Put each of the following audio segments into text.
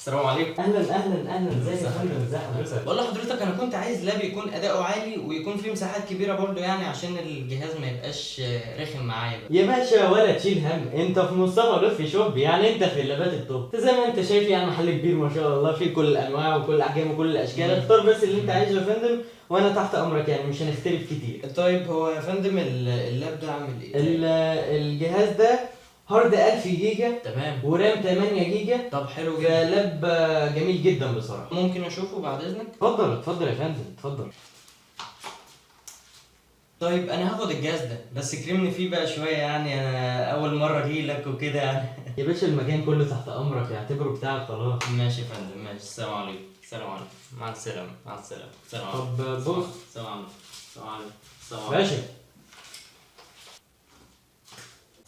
السلام عليكم. اهلا اهلا اهلا، ازيك يا فندم؟ ازي حضرتك؟ بقول لحضرتك انا كنت عايز لاب يكون اداؤه عالي ويكون فيه مساحات كبيره برضو، يعني عشان الجهاز ما يبقاش رخم معايا بقى. يا باشا ولا تشيل هم، انت في مصطفى لطفي شوب، يعني انت في اللابات التوب. زي ما انت شايف يعني محل كبير ما شاء الله، فيه كل الانواع وكل الاحجام وكل الاشكال. اختار بس اللي انت عايزه يا فندم وانا تحت امرك، يعني مش هنختلف كتير. طيب هو يا فندم اللاب ده عامل ايه؟ الجهاز ده هارد 1000 جيجا تمام. ورام 8 جيجا. طب حلو جدا. لاب جميل جدا بصراحه. ممكن اشوفه بعد اذنك؟ اتفضل اتفضل يا فندم اتفضل. طيب انا هاخد الجهاز ده، بس كرمني فيه بقى شويه، يعني انا اول مره اجي لك وكده يعني. يا باشا المكان كله تحت امرك، يعتبره بتاعك خلاص. ماشي يا فندم، ماشي. السلام عليكم. السلام عليكم. مع السلامه. مع السلامه. السلام عليكم. طب بص. السلام عليكم. السلام عليكم. السلام عليكم. باشا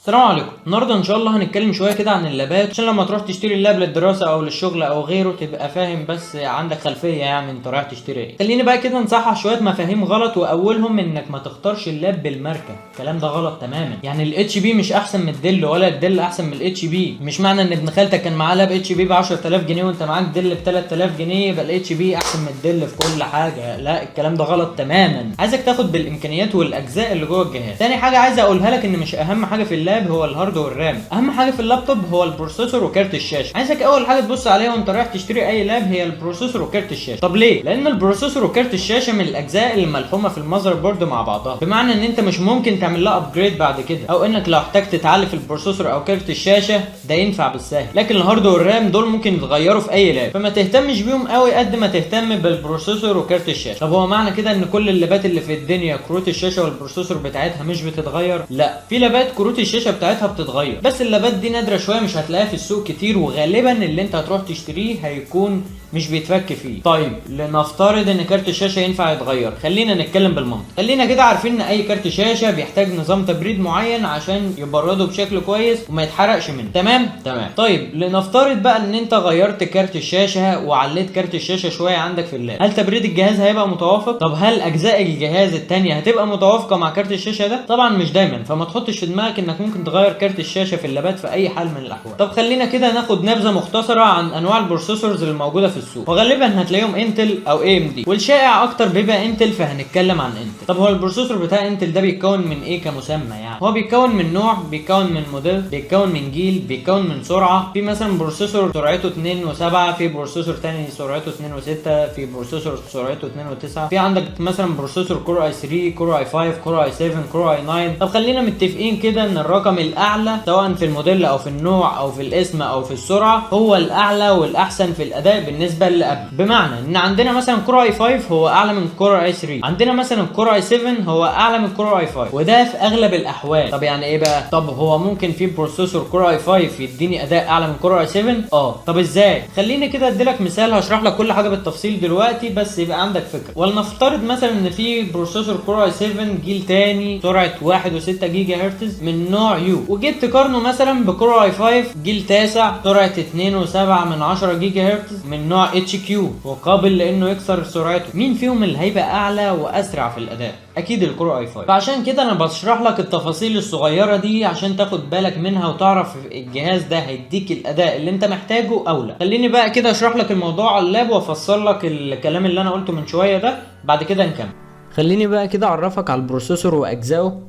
السلام عليكم. النهارده ان شاء الله هنتكلم شويه كده عن اللابات، عشان لما تروح تشتري اللاب للدراسه او للشغل او غيره تبقى فاهم، بس عندك خلفيه يعني انت رايح تشتري ايه. خليني بقى كده نصحح شويه مفاهيم غلط، واولهم انك ما تختارش اللاب بالماركه. الكلام ده غلط تماما. يعني الاتش بي مش احسن من الدل، ولا الدل احسن من الاتش بي. مش معنى ان ابن خالتك كان معاه لاب اتش بي ب 10000 جنيه وانت معاك دل ب 3000 جنيه يبقى الاتش بي احسن من الدل في كل حاجه. لا، الكلام ده غلط تماما. عايزك تاخد بالامكانيات والاجزاء اللي جوه الجهاز. تاني حاجه عايز اقولها لك ان مش اهم حاجه في اللاب هو الهارد والرام. اهم حاجه في اللابتوب هو البروسيسور وكارت الشاشه. عايزك اول حاجه تبص عليها وانت رايح تشتري اي لاب هي البروسيسور وكارت الشاشه. طب ليه؟ لان البروسيسور وكارت الشاشه من الاجزاء الملحومه في المذر بورد مع بعضها، بمعنى ان انت مش ممكن تعمل لها ابجريد بعد كده، او انك لو احتجت تعلي في البروسيسور او كارت الشاشه ده ينفع بالسهل. لكن الهارد والرام دول ممكن يتغيروا في اي لاب، فما تهتمش بيهم قوي قد ما تهتم بالبروسيسور وكارت الشاشه. طب هو معنى كده ان كل اللابات اللي في الدنيا كروت الشاشه والبروسيسور بتاعتها مش بتتغير؟ لا، في لابات كروت الشاشه بتاعتها بتتغير، بس اللابات دي نادره شويه، مش هتلاقيها في السوق كتير، وغالبا اللي انت هتروح تشتريه هيكون مش بيتفك فيه. طيب لنفترض ان كارت الشاشه ينفع يتغير، خلينا نتكلم بالمنطق. خلينا كده عارفين ان اي كارت شاشه بيحتاج نظام تبريد معين عشان يبرده بشكل كويس وما يتحرقش منه. تمام. طيب لنفترض بقى ان انت غيرت كارت الشاشه وعليت كارت الشاشه شويه عندك في اللاب، هل تبريد الجهاز هيبقى متوافق؟ طب هل اجزاء الجهاز التانية هتبقى متوافقه مع كارت الشاشه ده؟ طبعا مش دايما، فما تحطش في دماغك انك ممكن تغير كارت الشاشه في اللابات في اي حال من الاحوال. طب خلينا كده ناخد نبذه مختصره عن انواع البروسيسورز اللي موجوده في السوق، وغالبا هتلاقيهم انتل او اي ام دي، والشائع اكتر بيبقى انتل، فهنتكلم عن انتل. طب هو البروسيسور بتاع انتل ده بيتكون من ايه كمسمى؟ يعني هو بيتكون من نوع، بيتكون من موديل، بيتكون من جيل، بيتكون من سرعه. في مثلا بروسيسور سرعته 2.7، في بروسيسور تاني سرعته 2.6، في بروسيسور سرعته 2.9، في عندك مثلا بروسيسور كور اي 3، كور اي 5، كور اي 7، كور اي 9. طب خلينا متفقين كده ان الرقم الاعلى سواء في الموديل او في النوع او في الاسم او في السرعه هو الاعلى والاحسن في الاداء بالنسبه اللي قبل. بمعنى ان عندنا مثلا كور اي 5 هو اعلى من كور اي 3، عندنا مثلا كور اي 7 هو اعلى من كور اي 5، وده في اغلب الاحوال. طب يعني ايه بقى؟ طب هو ممكن في بروسيسور كور اي 5 يديني اداء اعلى من كور اي 7؟ طب ازاي؟ خليني كده اديلك مثال، هشرح لك كل حاجه بالتفصيل دلوقتي بس يبقى عندك فكره. ولنفترض مثلا ان في بروسيسور كور اي 7 جيل تاني سرعه 1.6 جيجا هرتز من نوع يو، وجيت تقارنه مثلا بكور اي 5 جيل تاسع سرعه 2.7 جيجا هرتز من نوع اتش كيو، وقابل لانه يكسر سرعته. مين فيهم اللي هيبقى اعلى واسرع في الاداء؟ اكيد الكور اي 5. فعشان كده انا بشرح لك التفاصيل الصغيره دي عشان تاخد بالك منها وتعرف الجهاز ده هيديك الاداء اللي انت محتاجه او لا. خليني بقى كده اشرح لك الموضوع على اللاب وافسر لك الكلام اللي انا قلته من شويه ده، بعد كده نكمل. خليني بقى كده اعرفك على البروسيسور واجزائه.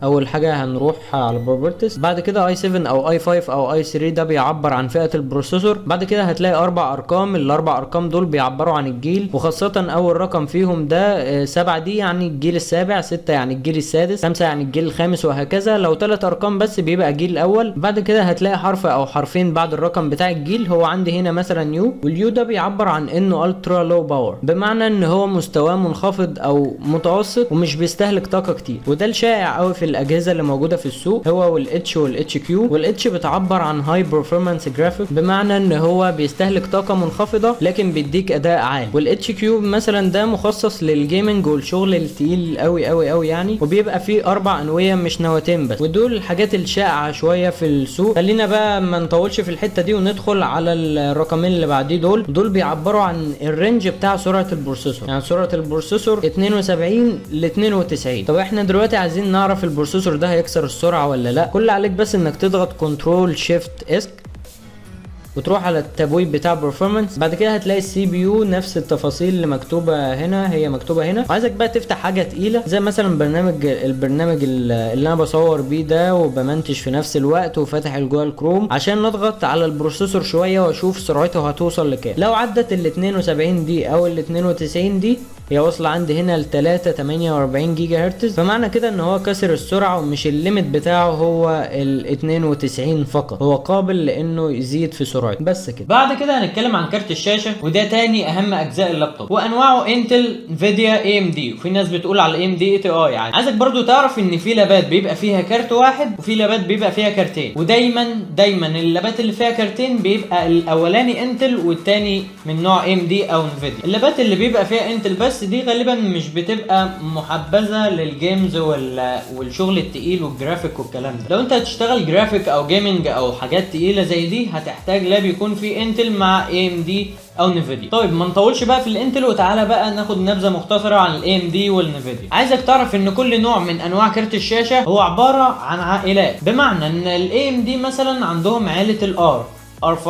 اول حاجه هنروح على البروبرتيز، بعد كده اي 7 او اي 5 او اي 3 ده بيعبر عن فئه البروسيسور. بعد كده هتلاقي 4 ارقام، الاربع ارقام دول بيعبروا عن الجيل، وخاصه اول رقم فيهم ده 7 دي يعني الجيل السابع، 6 يعني الجيل السادس، 5 يعني الجيل الخامس، وهكذا. لو 3 ارقام بس بيبقى الجيل الاول. بعد كده هتلاقي حرف او حرفين بعد الرقم بتاع الجيل، هو عندي هنا مثلا يو، واليو ده بيعبر عن انه الترا لو باور، بمعنى ان هو مستواه منخفض او متوسط ومش بيستهلك طاقه كتير، وده الشائع قوي في الاجهزه اللي موجوده في السوق، هو والاتش والاتش كيو. والاتش بتعبر عن هاي برفورمانس جرافيك، بمعنى ان هو بيستهلك طاقه منخفضه لكن بيديك اداء عالي. والاتش كيو مثلا ده مخصص للجيمنج والشغل التقيل قوي قوي قوي يعني، وبيبقى فيه 4 انويه مش نواتين بس، ودول الحاجات الشائعه شويه في السوق. خلينا بقى ما نطولش في الحته دي وندخل على الرقمين اللي بعديه. دول بيعبروا عن الرينج بتاع سرعه البروسيسور، يعني سرعه البروسيسور 72 ل 92. طب احنا دلوقتي عايزين نعرف البروسيسور ده هيكسر السرعه ولا لا. كل عليك بس انك تضغط كنترول شيفت اسك، وتروح على التبويب بتاع performance. بعد كده هتلاقي السي بي يو نفس التفاصيل اللي مكتوبه هنا هي مكتوبه هنا. وعايزك بقى تفتح حاجه تقيله زي مثلا البرنامج اللي انا بصور بيه ده وبمنتج في نفس الوقت وفاتح الجوجل كروم عشان نضغط على البروسيسور شويه واشوف سرعته هتوصل لكام. لو عدت ال 72 دي او ال 92 دي هي واصله عندي هنا ل 3.48 جيجا هرتز، فمعنى كده ان هو كسر السرعه ومش الليميت بتاعه هو ال 92 فقط، هو قابل لانه يزيد في سرعته بس كده. بعد كده هنتكلم عن كارت الشاشه وده تاني اهم اجزاء اللابتوب وانواعه انتل انفيديا اي ام دي، وفي ناس بتقول على اي ام دي اي تي اي عادي. عايزك برضو تعرف ان في لابات بيبقى فيها كارت واحد وفي لابات بيبقى فيها كارتين، ودايما اللابات اللي فيها كارتين بيبقى الاولاني انتل والتاني من نوع اي ام دي او انفيديا. اللابات اللي بيبقى فيها انتل بس دي غالبا مش بتبقى محبذه للجيمز والشغل التقيل والجرافيك والكلام ده. لو انت هتشتغل جرافيك او جيمنج او حاجات تقيله زي دي هتحتاج لاب يكون فيه انتل مع اي ام دي او نيفيديا. طيب ما نطولش بقى في الانتل وتعالى بقى ناخد نبذه مختصره عن الاي ام دي والنيفيديا. عايزك تعرف ان كل نوع من انواع كارت الشاشه هو عباره عن عائلات، بمعنى ان الاي ام دي مثلا عندهم عائله الار R5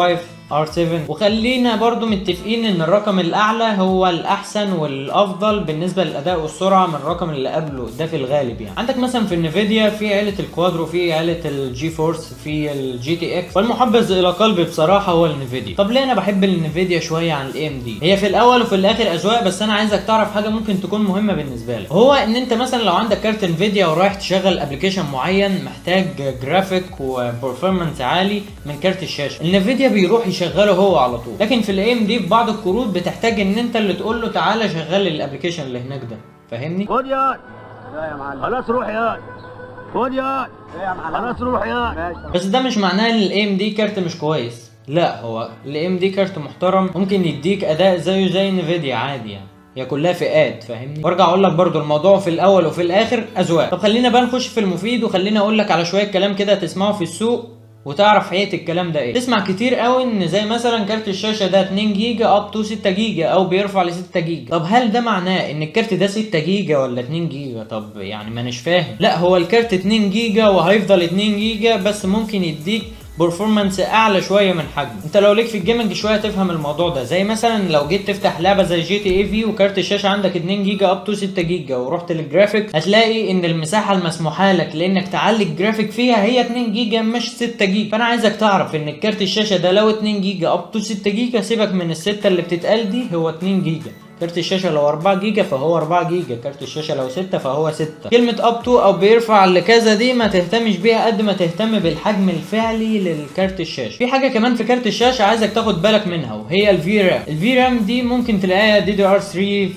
R7، وخلينا برضو متفقين ان الرقم الاعلى هو الاحسن والافضل بالنسبه للاداء والسرعه من الرقم اللي قبله ده في الغالب. يعني عندك مثلا في النفيديا في عيله الكوادرو، في عيله الجي فورس، في الجي تي اكس، والمحبذ الى قلبي بصراحه هو النفيديا. طب ليه انا بحب النفيديا شويه عن الاي ام دي؟ هي في الاول وفي الاخر اذواق، بس انا عايزك تعرف حاجه ممكن تكون مهمه بالنسبه لك، هو ان انت مثلا لو عندك كارت انفيديا ورايح تشغل ابلكيشن معين محتاج جرافيك وبرفورمانس عالي من كارت الشاشه، النفيديا بيروح يشغله هو على طول. لكن في الاي ام دي في بعض الكروت بتحتاج ان انت اللي تقول له تعالى شغل الابلكيشن اللي هناك ده، فاهمني؟ خد يا معلم، خلاص روح يا خد يا معلم، خلاص روح يا. بس ده مش معناه ان الاي ام دي كارت مش كويس، لا، هو الاي ام دي كارت محترم ممكن يديك اداء زيه زي نفيديا عادي، يعني هي كلها فئات، فاهمني؟ وارجع اقول لك برضو الموضوع في الاول وفي الاخر اذواق. طب خلينا بقى نخش في المفيد، وخلينا اقول لك على شويه كلام كده تسمعه في السوق وتعرف حقيقه الكلام ده ايه. تسمع كتير قوي ان زي مثلا كارت الشاشه ده 2 جيجا اب تو 6 جيجا او بيرفع ل 6 جيجا. طب هل ده معناه ان الكارت ده 6 جيجا ولا 2 جيجا؟ طب يعني ما نش فاهم. لا، هو الكارت 2 جيجا وهيفضل 2 جيجا، بس ممكن يديك برفورمانس اعلى شويه من حجمه. انت لو ليك في الجيمنج شويه تفهم الموضوع ده، زي مثلا لو جيت تفتح لعبه زي جي تي اي في وكارت الشاشه عندك 2 جيجا اب تو 6 جيجا ورحت للجرافيك، هتلاقي ان المساحه المسموحه لك لانك تعلي الجرافيك فيها هي 2 جيجا مش 6 جيجا. فانا عايزك تعرف ان الكارت الشاشه ده لو 2 جيجا اب تو 6 جيجا، سيبك من السته اللي بتتقال دي، هو 2 جيجا. كارت الشاشه لو 4 جيجا فهو 4 جيجا، كارت الشاشه لو 6 فهو 6. كلمه اب تو او بيرفع لكذا دي ما تهتمش بيها قد ما تهتم بالحجم الفعلي للكارت الشاشه. في حاجه كمان في كارت الشاشه عايزك تاخد بالك منها وهي الفي رام. الفي رام دي ممكن تلاقيها دي دي ار 3،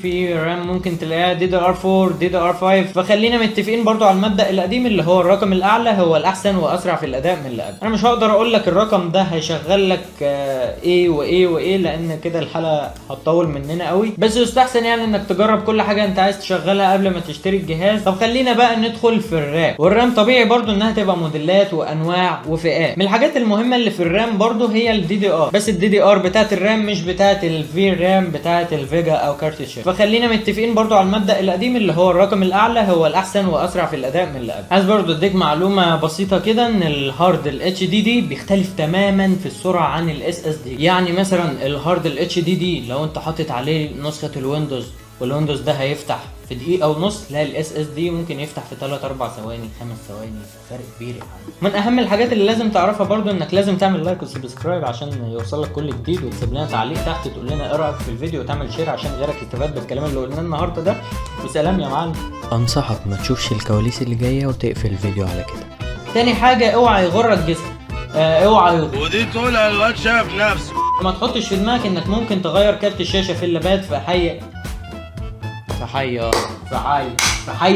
في رام ممكن تلاقيها دي دي ار 4، دي دي ار 5. فخلينا متفقين برضو على المبدا القديم اللي هو الرقم الاعلى هو الاحسن واسرع في الاداء من اللي قبل. انا مش هقدر اقول لك الرقم ده هيشغل لك ايه وايه وايه لان كده الحلقه هتطول مننا قوي، بس يستحسن يعني انك تجرب كل حاجه انت عايز تشغلها قبل ما تشتري الجهاز. طب خلينا بقى ندخل في الرام. والرام طبيعي برضو انها تبقى موديلات وانواع وفئات. من الحاجات المهمه اللي في الرام برضو هي الدي دي ار، بس الدي دي ار بتاعت الرام مش بتاعت الفي رام بتاعت الفيجا او كارت الشاشه. فخلينا متفقين برضو على المبدا القديم اللي هو الرقم الاعلى هو الاحسن واسرع في الاداء من اللي قبل. عايز برضو اديك معلومه بسيطه كده ان الهارد الاتش دي دي بيختلف تماما في السرعه عن الاس اس دي. يعني مثلا الهارد الاتش دي دي لو انت حاطط عليه نسخه الويندوز والويندوز ده هيفتح في دقيقة ونص، لا الاس اس دي ممكن يفتح في 3 4 ثواني 5 ثواني، فرق كبير يعني. من اهم الحاجات اللي لازم تعرفها برضو انك لازم تعمل لايك وسبسكرايب عشان يوصل لك كل جديد، وتسيب لنا تعليق تحت تقول لنا ايه رايك في الفيديو، وتعمل شير عشان غيرك يستفاد بالكلام اللي قلناه النهارده ده. وسلام يا معلم. انصحك ما تشوفش الكواليس اللي جايه وتقفل الفيديو على كده. تاني حاجة اوعى يغرك جسمك، اوعى ودي تقولها الواد شاف نفسه. ما تحطش في دماغك انك ممكن تغير كارت الشاشه في اللابات في حي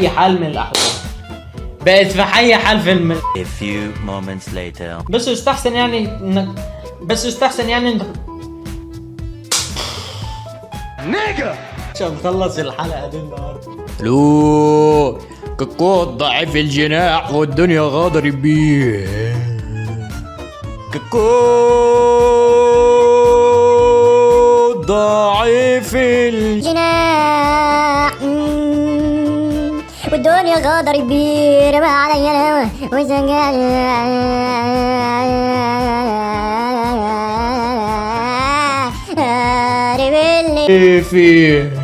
حال من الاحوال. بقت في حي حال فيلم. A few moments later. بس يستحسن يعني انك نيجا عشان نخلص الحلقه دي النهارده. الو كاكو ضعيف الجناح والدنيا غادر بيه. كاكو ضعيف الجناح والدنيا غادر بيه ما علينا وزنقال ريبيلي ايه فيه؟